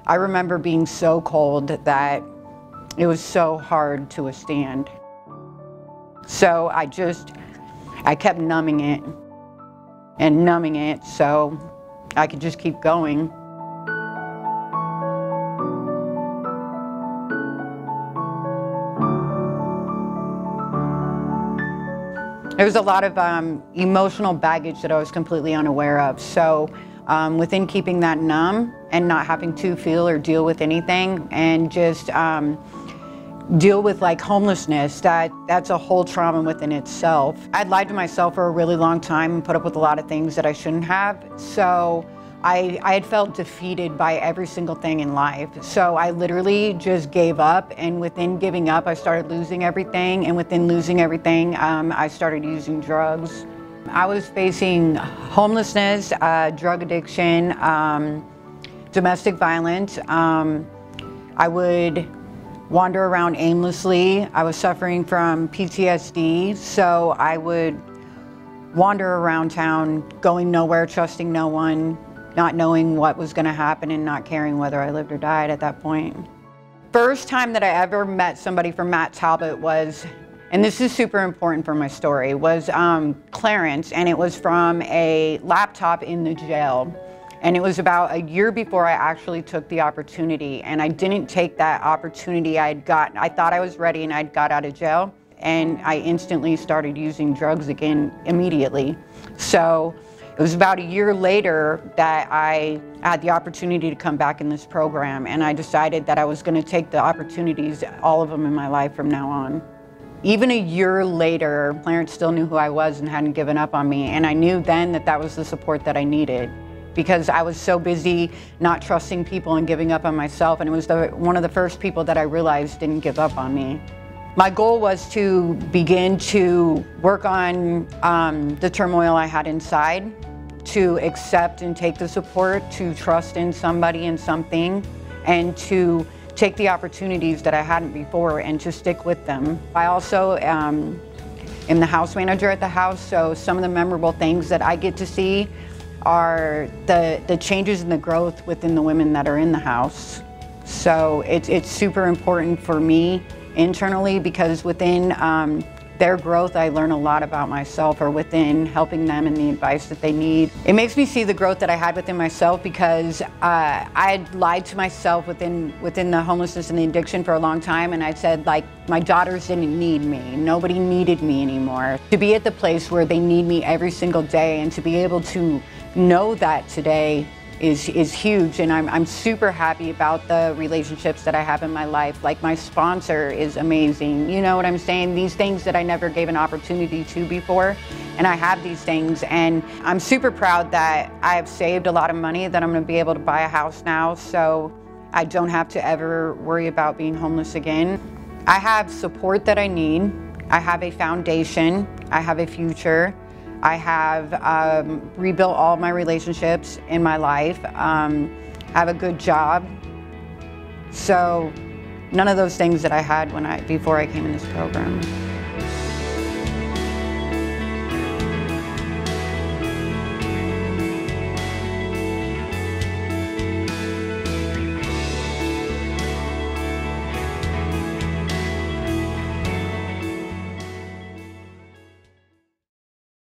I remember being so cold that it was so hard to withstand. So I kept numbing it and numbing it so I could just keep going. There was a lot of emotional baggage that I was completely unaware of. So within keeping that numb and not having to feel or deal with anything and just deal with like homelessness, that's a whole trauma within itself. I'd lied to myself for a really long time and put up with a lot of things that I shouldn't have. So I had felt defeated by every single thing in life. So I literally just gave up, and within giving up, I started losing everything, and within losing everything, I started using drugs. I was facing homelessness, drug addiction, domestic violence. I would wander around aimlessly. I was suffering from PTSD, so I would wander around town, going nowhere, trusting no one, not knowing what was going to happen and not caring whether I lived or died at that point. First time that I ever met somebody from Matt Talbot was, and this is super important for my story, was Clarence, and it was from a laptop in the jail. And it was about a year before I actually took the opportunity, and I didn't take that opportunity. I thought I was ready, and I'd got out of jail, and I instantly started using drugs again immediately. So it was about a year later that I had the opportunity to come back in this program, and I decided that I was going to take the opportunities, all of them in my life from now on. Even a year later, Clarence still knew who I was and hadn't given up on me, and I knew then that that was the support that I needed, because I was so busy not trusting people and giving up on myself, and it was one of the first people that I realized didn't give up on me. My goal was to begin to work on the turmoil I had inside, to accept and take the support, to trust in somebody and something, and to take the opportunities that I hadn't before and to stick with them. I also am the house manager at the house, so some of the memorable things that I get to see are the changes and the growth within the women that are in the house. So it's super important for me internally, because within their growth, I learn a lot about myself, or within helping them and the advice that they need. It makes me see the growth that I had within myself, because I had lied to myself within the homelessness and the addiction for a long time, and I'd said, like, my daughters didn't need me. Nobody needed me anymore. To be at the place where they need me every single day, and to be able to know that today is huge, and I'm super happy about the relationships that I have in my life. Like, my sponsor is amazing, you know what I'm saying? These things that I never gave an opportunity to before, and I have these things, and I'm super proud that I have saved a lot of money, that I'm gonna be able to buy a house now, so I don't have to ever worry about being homeless again. I have support that I need. I have a foundation. I have a future. I have rebuilt all my relationships in my life. I have a good job. So none of those things that I had before I came in this program.